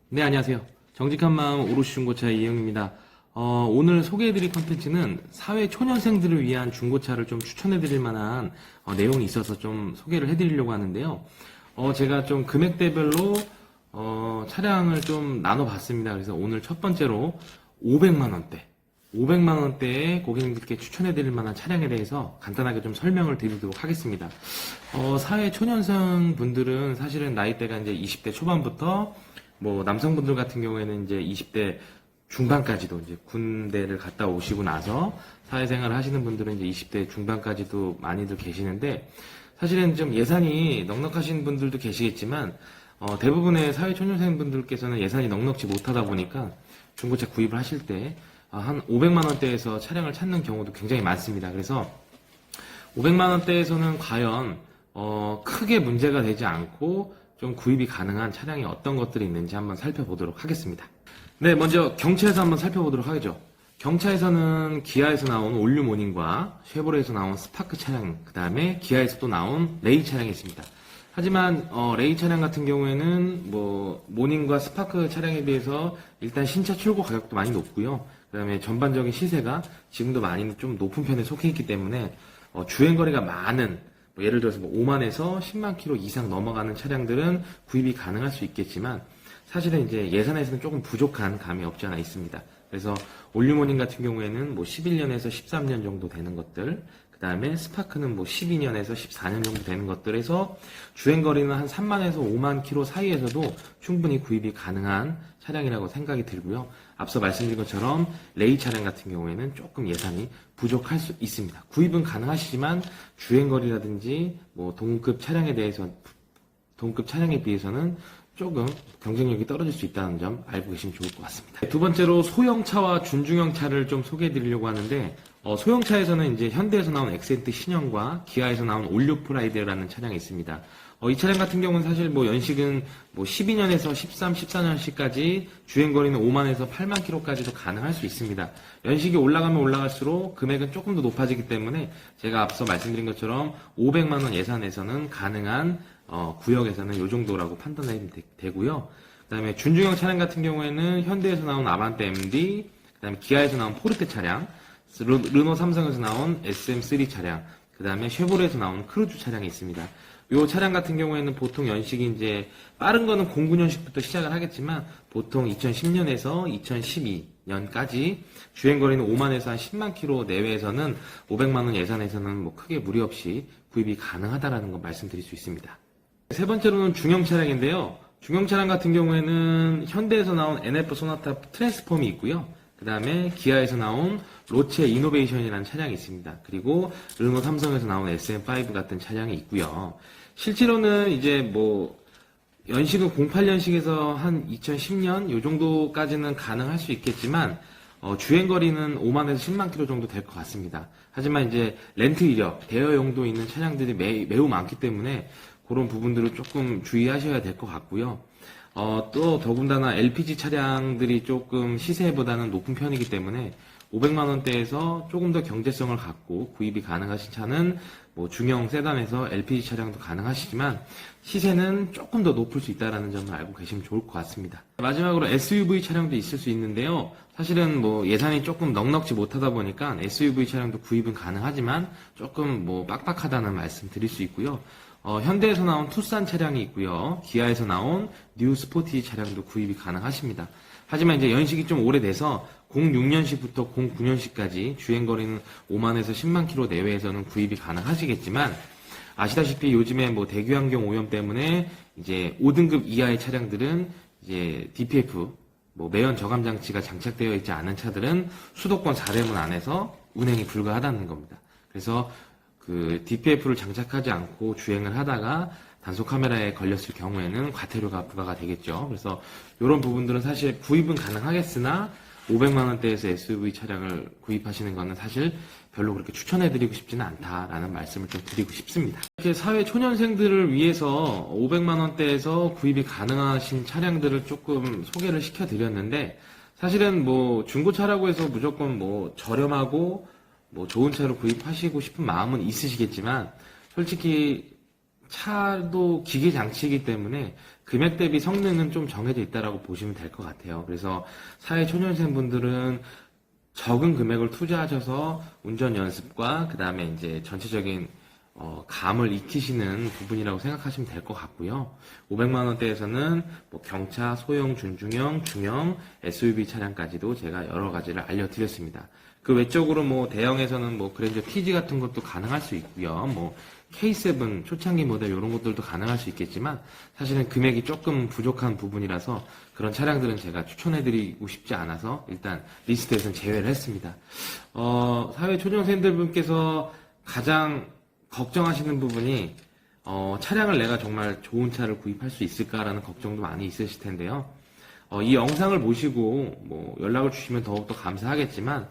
네, 안녕하세요. 정직한 마음 오롯이 중고차 이영입니다. 오늘 소개해드릴 컨텐츠는 사회 초년생들을 위한 중고차를 좀 추천해드릴 만한 내용이 있어서 좀 소개를 해드리려고 하는데요. 제가 좀 금액대별로 차량을 좀 나눠봤습니다. 그래서 오늘 첫 번째로 500만 원대에 고객님들께 추천해드릴 만한 차량에 대해서 간단하게 좀 설명을 드리도록 하겠습니다. 사회 초년생 분들은 사실은 나이대가 이제 20대 초반부터 뭐 남성분들 같은 경우에는 이제 20대 중반까지도 이제 군대를 갔다 오시고 나서 사회생활을 하시는 분들은 이제 20대 중반까지도 많이들 계시는데, 사실은 좀 예산이 넉넉하신 분들도 계시겠지만 대부분의 사회초년생 분들께서는 예산이 넉넉지 못하다 보니까 중고차 구입을 하실 때 한 500만 원대에서 차량을 찾는 경우도 굉장히 많습니다. 그래서 500만 원대에서는 과연 크게 문제가 되지 않고 좀 구입이 가능한 차량이 어떤 것들이 있는지 한번 살펴보도록 하겠습니다. 네, 먼저 경차에서 한번 살펴보도록 하겠죠. 경차에서는 기아에서 나온 올류 모닝과 쉐보레에서 나온 스파크 차량, 그 다음에 기아에서 또 나온 레이 차량이 있습니다. 하지만 레이 차량 같은 경우에는 뭐 모닝과 스파크 차량에 비해서 일단 신차 출고 가격도 많이 높고요. 그 다음에 전반적인 시세가 지금도 많이 좀 높은 편에 속해 있기 때문에 주행거리가 많은, 예를 들어서 뭐 5만에서 10만 킬로 이상 넘어가는 차량들은 구입이 가능할 수 있겠지만, 사실은 이제 예산에서는 조금 부족한 감이 없지 않아 있습니다. 그래서 올류모닝 같은 경우에는 뭐 11년에서 13년 정도 되는 것들, 그 다음에 스파크는 뭐 12년에서 14년 정도 되는 것들에서 주행거리는 한 3만에서 5만 킬로 사이에서도 충분히 구입이 가능한 차량이라고 생각이 들고요. 앞서 말씀드린 것처럼 레이 차량 같은 경우에는 조금 예산이 부족할 수 있습니다. 구입은 가능하시지만 주행거리라든지 뭐 동급 차량에 비해서는 조금 경쟁력이 떨어질 수 있다는 점 알고 계시면 좋을 것 같습니다. 두 번째로 소형차와 준중형 차를 좀 소개해 드리려고 하는데, 소형차에서는 이제 현대에서 나온 엑센트 신형과 기아에서 나온 올류 프라이드라는 차량이 있습니다. 이 차량 같은 경우는 사실 뭐 연식은 뭐 12년에서 13, 14년씩까지 주행거리는 5만에서 8만 킬로까지도 가능할 수 있습니다. 연식이 올라가면 올라갈수록 금액은 조금 더 높아지기 때문에 제가 앞서 말씀드린 것처럼 500만 원 예산에서는 가능한 구역에서는 이 정도라고 판단해도 되고요. 그 다음에 준중형 차량 같은 경우에는 현대에서 나온 아반떼 MD, 그 다음에 기아에서 나온 포르테 차량, 르노 삼성에서 나온 SM3 차량, 그 다음에 쉐보레에서 나온 크루즈 차량이 있습니다. 이 차량 같은 경우에는 보통 연식이 이제 빠른 거는 09년식부터 시작을 하겠지만 보통 2010년에서 2012년까지 주행거리는 5만에서 한 10만 킬로 내외에서는 500만 원 예산에서는 뭐 크게 무리 없이 구입이 가능하다라는 거 말씀드릴 수 있습니다. 세 번째로는 중형 차량인데요. 중형 차량 같은 경우에는 현대에서 나온 NF 소나타 트랜스폼이 있고요. 그 다음에 기아에서 나온 로체 이노베이션이라는 차량이 있습니다. 그리고 르노 삼성에서 나온 SM5 같은 차량이 있고요. 실제로는 이제 뭐 연식은 08년식에서 한 2010년 요 정도까지는 가능할 수 있겠지만 주행거리는 5만에서 10만 킬로 정도 될 것 같습니다. 하지만 이제 렌트 이력, 대여 용도 있는 차량들이 매우 많기 때문에 그런 부분들을 조금 주의하셔야 될 것 같고요. 또 더군다나 LPG 차량들이 조금 시세보다는 높은 편이기 때문에 500만 원대에서 조금 더 경제성을 갖고 구입이 가능하신 차는 뭐 중형 세단에서 LPG 차량도 가능하시지만 시세는 조금 더 높을 수 있다는 점을 알고 계시면 좋을 것 같습니다. 마지막으로 SUV 차량도 있을 수 있는데요. 사실은 뭐 예산이 조금 넉넉지 못하다 보니까 SUV 차량도 구입은 가능하지만 조금 뭐 빡빡하다는 말씀 드릴 수 있고요. 현대에서 나온 투싼 차량이 있고요. 기아에서 나온 뉴 스포티 차량도 구입이 가능하십니다. 하지만 이제 연식이 좀 오래돼서 06년식부터 09년식까지 주행거리는 5만에서 10만 킬로 내외에서는 구입이 가능하시겠지만, 아시다시피 요즘에 뭐 대기환경 오염 때문에 이제 5등급 이하의 차량들은 이제 DPF, 뭐 매연 저감 장치가 장착되어 있지 않은 차들은 수도권 4대문 안에서 운행이 불가하다는 겁니다. 그래서 그 DPF를 장착하지 않고 주행을 하다가 단속 카메라에 걸렸을 경우에는 과태료가 부과가 되겠죠. 그래서 이런 부분들은 사실 구입은 가능하겠으나 500만 원대에서 SUV 차량을 구입하시는 것은 사실 별로 그렇게 추천해드리고 싶지는 않다라는 말씀을 좀 드리고 싶습니다. 이렇게 사회 초년생들을 위해서 500만 원대에서 구입이 가능하신 차량들을 조금 소개를 시켜드렸는데, 사실은 뭐 중고차라고 해서 무조건 뭐 저렴하고 뭐 좋은 차를 구입하시고 싶은 마음은 있으시겠지만, 솔직히 차도 기계 장치이기 때문에 금액 대비 성능은 좀 정해져 있다라고 보시면 될 것 같아요. 그래서 사회 초년생분들은 적은 금액을 투자하셔서 운전 연습과 그 다음에 이제 전체적인 감을 익히시는 부분이라고 생각하시면 될 것 같고요. 500만 원대에서는 뭐 경차, 소형, 준중형, 중형, SUV 차량까지도 제가 여러 가지를 알려드렸습니다. 그 외적으로 뭐 대형에서는 뭐 그랜저 TG 같은 것도 가능할 수 있고요. 뭐 K7 초창기 모델 이런 것들도 가능할 수 있겠지만 사실은 금액이 조금 부족한 부분이라서 그런 차량들은 제가 추천해드리고 싶지 않아서 일단 리스트에서는 제외를 했습니다. 사회 초년생들분께서 가장 걱정하시는 부분이 차량을 내가 정말 좋은 차를 구입할 수 있을까라는 걱정도 많이 있으실 텐데요. 이 영상을 보시고 뭐 연락을 주시면 더욱더 감사하겠지만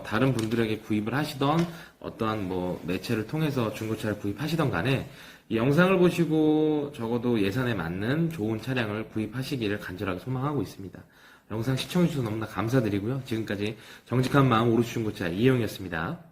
다른 분들에게 구입을 하시던 어떠한 뭐 매체를 통해서 중고차를 구입하시던 간에 이 영상을 보시고 적어도 예산에 맞는 좋은 차량을 구입하시기를 간절하게 소망하고 있습니다. 영상 시청해주셔서 너무나 감사드리고요. 지금까지 정직한 마음 오르시 중고차 이혜영이었습니다.